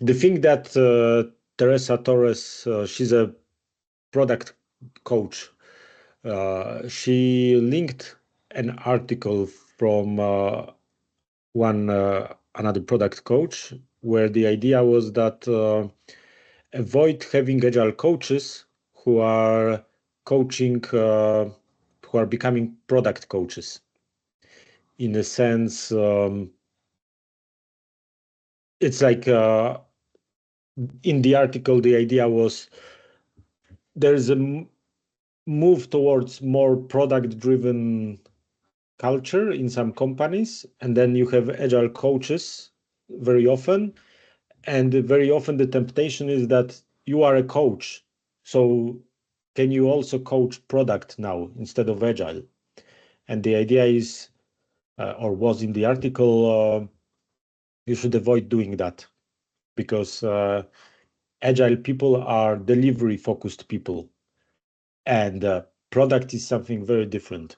the thing that Teresa Torres, she's a product coach. She linked an article from another product coach, where the idea was that avoid having agile coaches who are coaching, who are becoming product coaches. In a sense, it's like in the article, the idea was there's a move towards more product-driven culture in some companies, and then you have agile coaches very often, and very often the temptation is that you are a coach, so can you also coach product now instead of agile? And the idea is, or was in the article, you should avoid doing that, because agile people are delivery focused people, and product is something very different.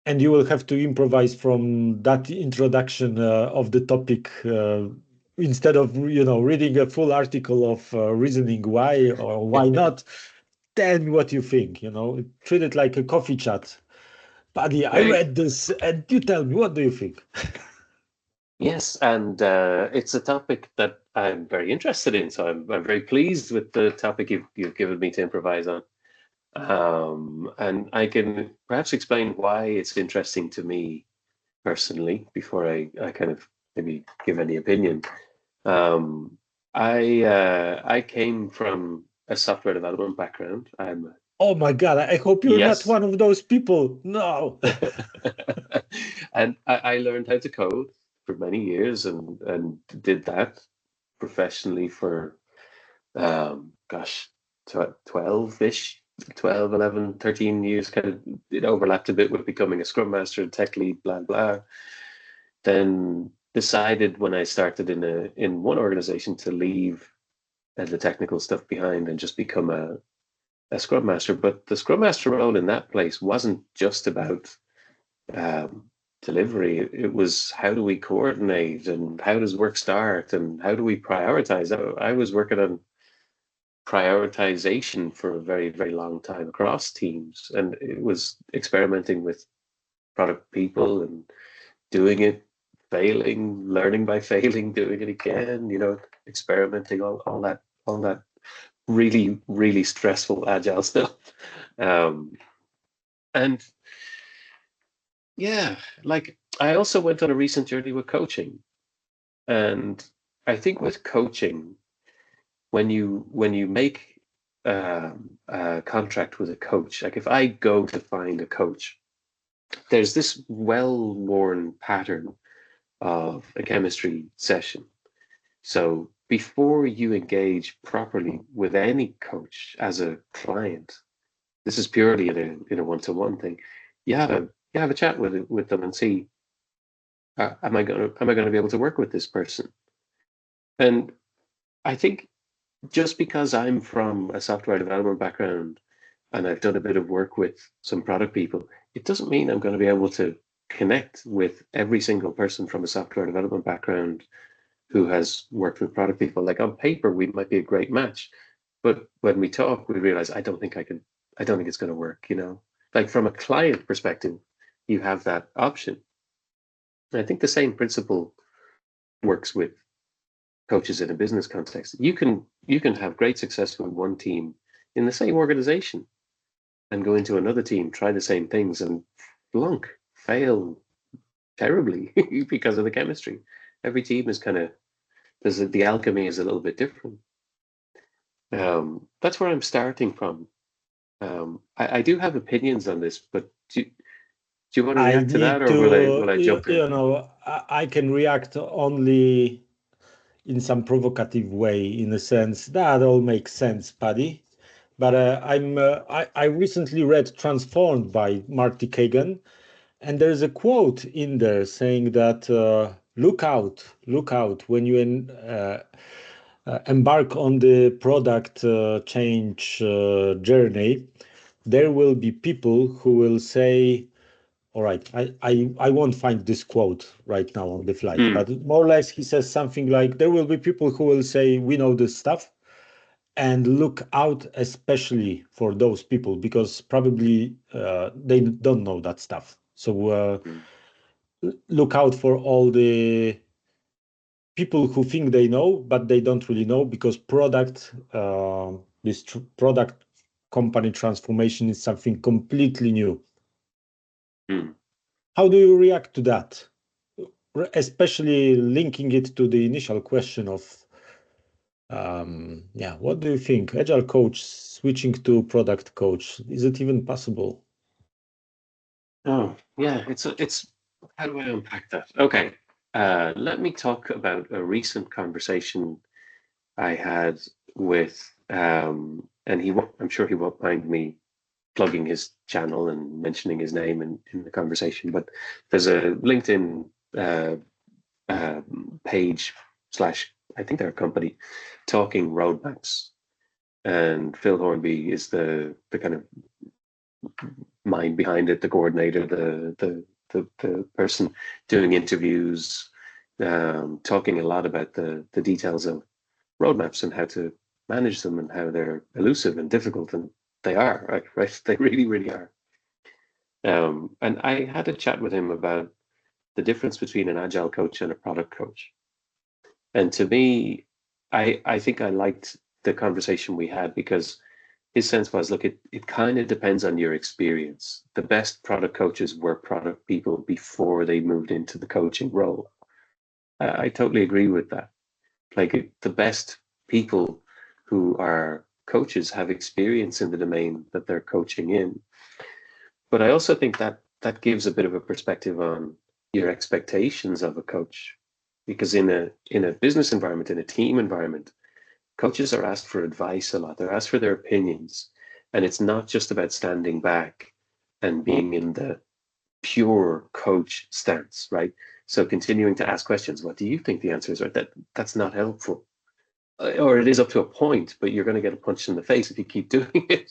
And you will have to improvise from that introduction of the topic, instead of reading a full article of reasoning why or why not. Tell me what you think. Treat it like a coffee chat. Paddy, I read this, and you tell me, what do you think? Yes, and it's a topic that I'm very interested in. So I'm very pleased with the topic you've given me to improvise on. And I can perhaps explain why it's interesting to me personally before I kind of maybe give any opinion. I came from a software development background. Oh my God, I hope you're not one of those people. No. And I learned how to code for many years and did that professionally for, gosh, 12-ish, 12, 11, 13 years. Kind of, it overlapped a bit with becoming a scrum master, tech lead, blah, blah. Then decided when I started in one organization to leave the technical stuff behind and just become a scrum master. But the scrum master role in that place wasn't just about delivery. It was, how do we coordinate, and how does work start, and how do we prioritize? I was working on prioritization for a very, very long time across teams, and it was experimenting with product people and doing it, failing, learning by failing, doing it again, experimenting, all that really, really stressful agile stuff. And yeah, like I also went on a recent journey with coaching. And I think with coaching, when you make a contract with a coach, like if I go to find a coach, there's this well-worn pattern of a chemistry session. So before you engage properly with any coach as a client, this is purely in a one-to-one thing. You have a chat with them and see, am I going to be able to work with this person? And I think just because I'm from a software development background and I've done a bit of work with some product people, it doesn't mean I'm going to be able to connect with every single person from a software development background who has worked with product people. Like on paper, we might be a great match, but when we talk, we realize I don't think it's going to work. Like from a client perspective, you have that option. And I think the same principle works with coaches in a business context. You can have great success with one team in the same organization and go into another team, try the same things, and flunk, fail terribly because of the chemistry. Every team is kind of, the alchemy is a little bit different. That's where I'm starting from. I do have opinions on this, but do you want to react to that, or will I jump in? I can react only in some provocative way, in a sense that all makes sense, Paddy. But I recently read Transformed by Marty Cagan, and there's a quote in there saying that look out when you embark on the product change journey. There will be people who will say, all right, I won't find this quote right now on the fly, but more or less he says something like, there will be people who will say, we know this stuff, and look out especially for those people, because probably they don't know that stuff. So look out for all the people who think they know, but they don't really know, because product company transformation is something completely new. How do you react to that? Especially linking it to the initial question of, what do you think? Agile coach switching to product coach, is it even possible? Oh, yeah, it's how do I unpack that? Okay. Let me talk about a recent conversation I had with, and I'm sure he won't mind me plugging his channel and mentioning his name in the conversation, but there's a LinkedIn page slash, I think they're a company, talking roadmaps. And Phil Hornby is the kind of mind behind it, the coordinator, the person doing interviews, talking a lot about the details of roadmaps and how to manage them and how they're elusive and difficult, and they are, right? They really, really are. And I had a chat with him about the difference between an agile coach and a product coach. And to me, I think I liked the conversation we had, because his sense was, look, it kind of depends on your experience. The best product coaches were product people before they moved into the coaching role. I totally agree with that. Like, the best people who are coaches have experience in the domain that they're coaching in. But I also think that that gives a bit of a perspective on your expectations of a coach, because in a business environment, in a team environment, coaches are asked for advice a lot. They're asked for their opinions, and it's not just about standing back and being in the pure coach stance, right? So continuing to ask questions. What do you think the answer is? Right? That's not helpful. Or it is up to a point, but you're going to get a punch in the face if you keep doing it.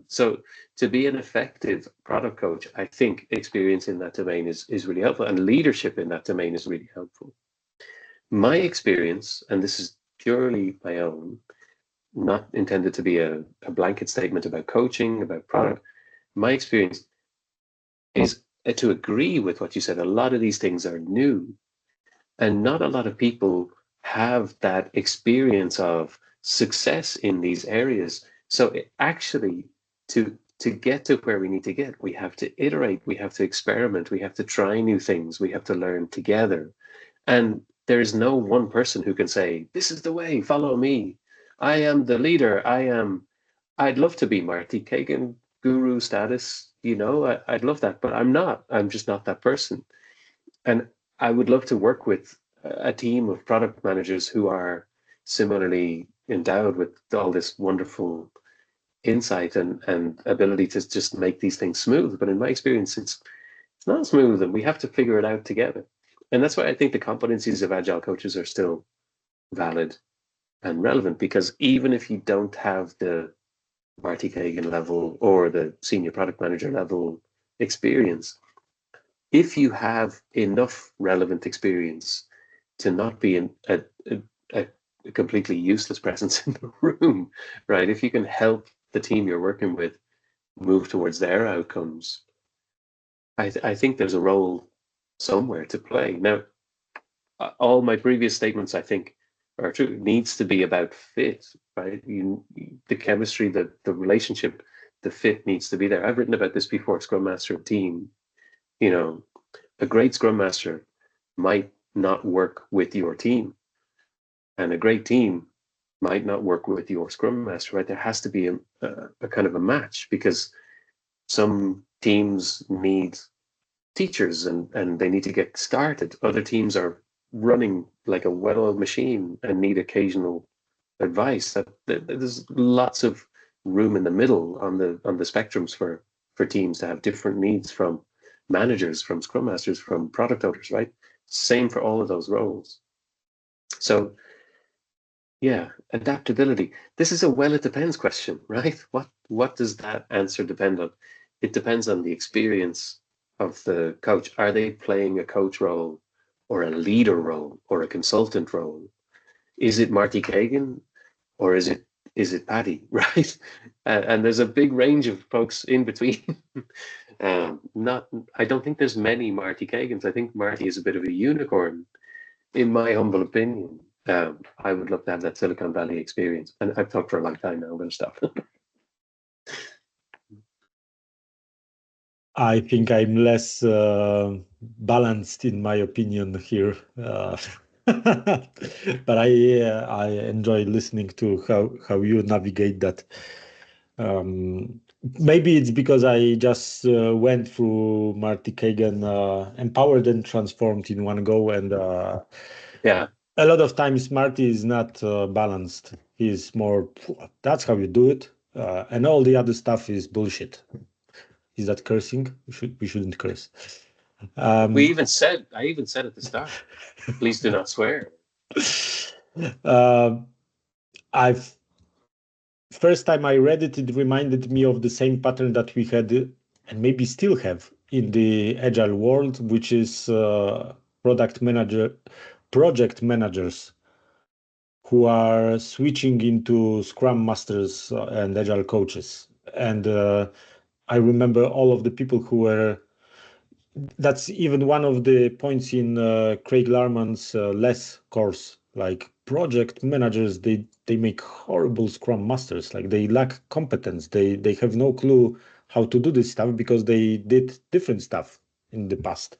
So to be an effective product coach, I think experience in that domain is really helpful, and leadership in that domain is really helpful. My experience, and this is purely my own, not intended to be a blanket statement about coaching, about product. My experience is to agree with what you said. A lot of these things are new, and not a lot of people have that experience of success in these areas. So actually, to get to where we need to get, we have to iterate, we have to experiment, we have to try new things, we have to learn together. And there is no one person who can say, this is the way, follow me. I am the leader. I'd love to be Marty Cagan, guru status, I'd love that, but I'm not. I'm just not that person. And I would love to work with a team of product managers who are similarly endowed with all this wonderful insight and ability to just make these things smooth. But in my experience, it's not smooth, and we have to figure it out together. And that's why I think the competencies of agile coaches are still valid and relevant, because even if you don't have the Marty Cagan level or the senior product manager level experience, if you have enough relevant experience to not be a completely useless presence in the room, right? If you can help the team you're working with move towards their outcomes, I think there's a role somewhere to play. Now, all my previous statements, I think, are true. It needs to be about fit, right? The chemistry, the relationship, the fit needs to be there. I've written about this before, Scrum Master team. A great Scrum Master might not work with your team, and a great team might not work with your Scrum Master, right? There has to be a kind of a match, because some teams need teachers and they need to get started. Other teams are running like a well-oiled machine and need occasional advice. That there's lots of room in the middle on the spectrums for teams to have different needs, from managers, from Scrum Masters, from product owners, right? Same for all of those roles. So yeah, adaptability. This is a it depends question, right? What does that answer depend on? It depends on the experience the coach. Are they playing a coach role or a leader role or a consultant role? Is it Marty Cagan or is it Paddy, right? And there's a big range of folks in between. I don't think there's many Marty Cagans. I think Marty is a bit of a unicorn, in my humble opinion. I would love to have that Silicon Valley experience. And I've talked for a long time now. I'm going to stop. I think I'm less balanced in my opinion here, but I enjoy listening to how you navigate that. Maybe it's because I just went through Marty Cagan, Empowered and Transformed in one go, and Yeah. a lot of times Marty is not balanced. He's more, that's how you do it, and all the other stuff is bullshit. Is that cursing? We shouldn't curse. I even said at the start, please do not swear. I've first time I read it, it reminded me of the same pattern that we had and maybe still have in the Agile world, which is project managers who are switching into Scrum Masters and Agile coaches. And I remember all of the people who were. That's even one of the points in Craig Larman's less course. Like project managers, they make horrible Scrum Masters. Like they lack competence. They have no clue how to do this stuff because they did different stuff in the past.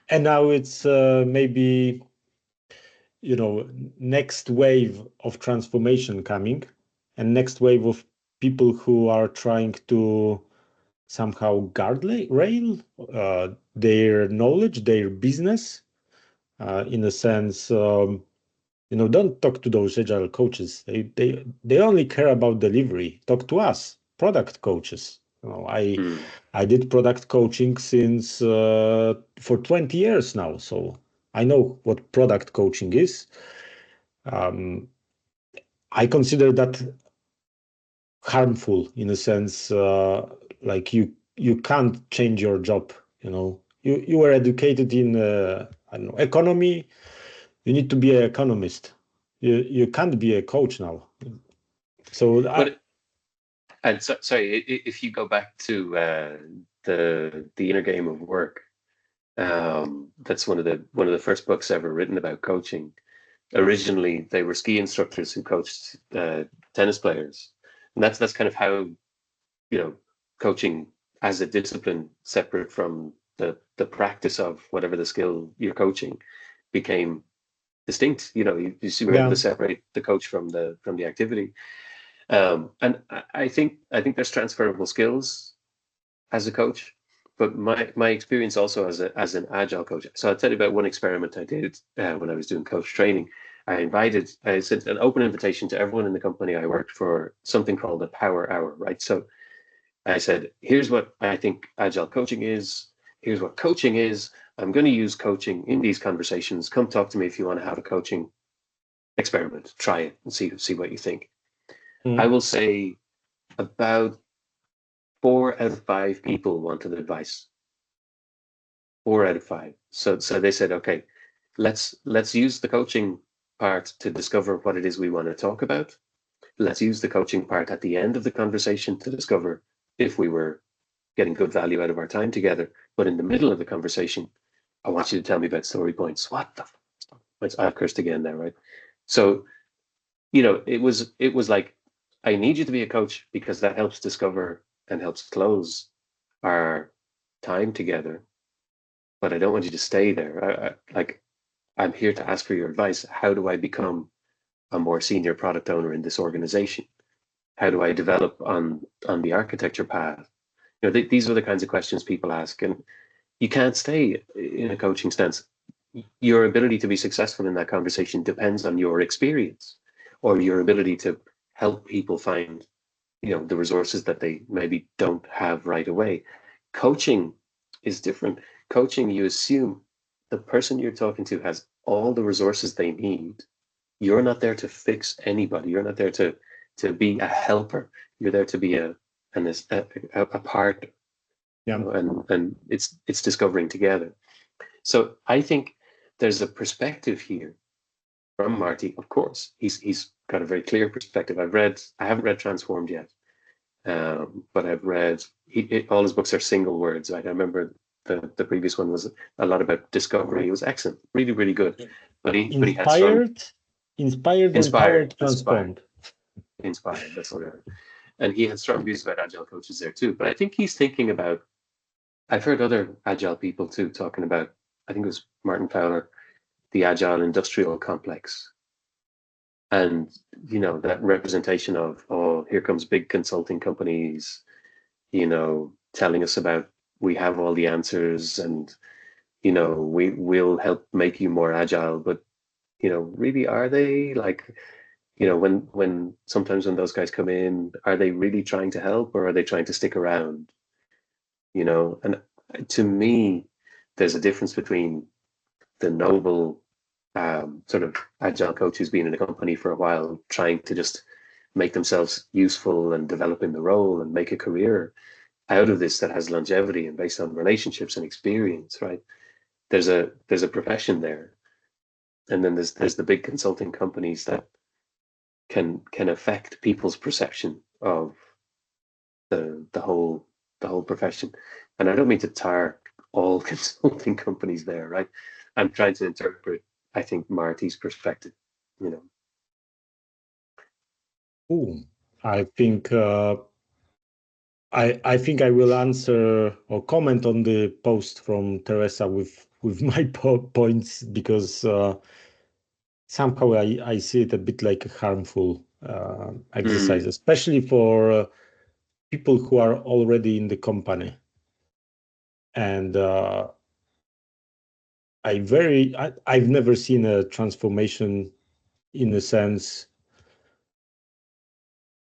And now it's maybe next wave of transformation coming, and next wave of people who are trying to somehow guardrail their knowledge, their business, in a sense. Don't talk to those agile coaches. They only care about delivery. Talk to us, product coaches. I did product coaching since for 20 years now, so I know what product coaching is. I consider that harmful in a sense, like you can't change your job. You were educated in I don't know, economy. You need to be an economist. You can't be a coach now. So sorry, if you go back to the inner game of work, that's one of the first books ever written about coaching. Originally, they were ski instructors who coached tennis players, and that's kind of how coaching as a discipline, separate from the practice of whatever the skill you're coaching, became distinct. You were able to separate the coach from the activity. And I think there's transferable skills as a coach, but my experience also as an agile coach. So I'll tell you about one experiment I did when I was doing coach training. I sent an open invitation to everyone in the company I worked for, something called a power hour, right? So I said, here's what I think agile coaching is. Here's what coaching is. I'm going to use coaching in these conversations. Come talk to me if you want to have a coaching experiment. Try it and see what you think. I will say about 4 out of 5 people wanted advice. 4 out of 5. So they said, okay, let's use the coaching part to discover what it is we want to talk about. Let's use the coaching part at the end of the conversation to discover if we were getting good value out of our time together. But in the middle of the conversation, I want you to tell me about story points. What the f***? I've cursed again there, right? So, it was like, I need you to be a coach because that helps discover and helps close our time together. But I don't want you to stay there. I'm here to ask for your advice. How do I become a more senior product owner in this organization? How do I develop on the architecture path? These are the kinds of questions people ask, and you can't stay in a coaching stance. Your ability to be successful in that conversation depends on your experience or your ability to help people find, the resources that they maybe don't have right away. Coaching is different. Coaching, you assume the person you're talking to has all the resources they need. You're not there to fix anybody. You're not there to be a helper. You're there to be a part Yeah. You know, and it's discovering together. So I think there's a perspective here from Marty. Of course, he's got a very clear perspective. I haven't read Transformed yet, but I've read all his books are single words. Right? I remember the previous one was a lot about discovery. It was excellent, really, really good. But he had strong Inspired, empowered, transformed. Inspired. That's what. And he had strong views about agile coaches there too. But I think he's thinking about. I've heard other agile people too talking about. I think it was Martin Fowler, the agile industrial complex, and that representation of, oh, here comes big consulting companies, telling us about we have all the answers, and we will help make you more agile. But really, are they? Like, when sometimes when those guys come in, are they really trying to help, or are they trying to stick around? And to me, there's a difference between the noble sort of agile coach who's been in a company for a while, trying to just make themselves useful and develop in the role and make a career out of this that has longevity and based on relationships and experience, right? There's a profession there, and then there's the big consulting companies that can affect people's perception of the whole profession. And I don't mean to tar all consulting companies there, right? I'm trying to interpret, I think, Marty's perspective. Ooh, I think I think I will answer or comment on the post from Teresa with my points, because somehow I see it a bit like a harmful exercise, especially for people who are already in the company. And I've never seen a transformation in a sense.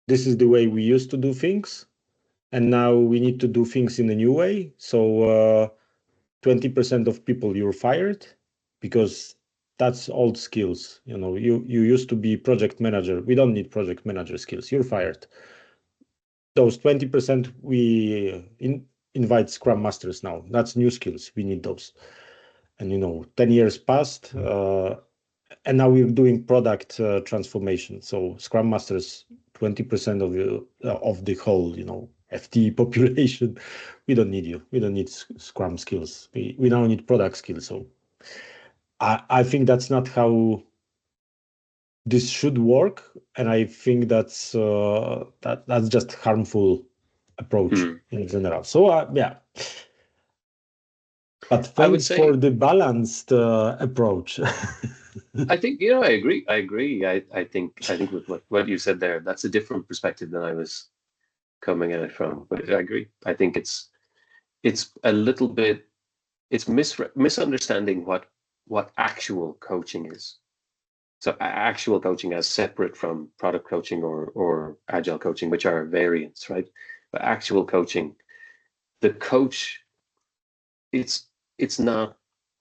This is the way we used to do things, and now we need to do things in a new way. So 20% of people, you're fired, because that's old skills. You used to be project manager. We don't need project manager skills. You're fired. Those 20%, we invite scrum masters now. That's new skills. We need those. And 10 years passed, and now we're doing product transformation. So scrum masters, 20% of the whole FTE population. We don't need you. We don't need scrum skills. We now need product skills. So I think that's not how this should work, and I think that's just harmful approach in general. So yeah. But thanks for the balanced approach. I think I agree. I think with what you said there, that's a different perspective than I was coming at it from. But I agree. I think it's a little bit, it's misunderstanding what actual coaching is. So actual coaching as separate from product coaching or agile coaching, which are variants, right? But actual coaching, the coach, it's not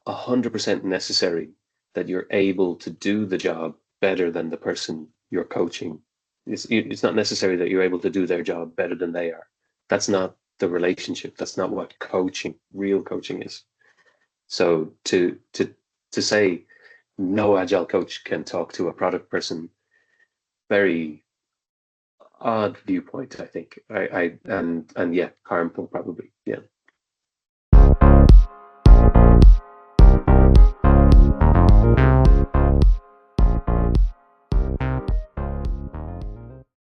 100% necessary that you're able to do the job better than the person you're coaching. It's not necessary that you're able to do their job better than they are. That's not the relationship. That's not what real coaching is. So to say no agile coach can talk to a product person, very odd viewpoint, I think. And yeah, harmful probably. Yeah.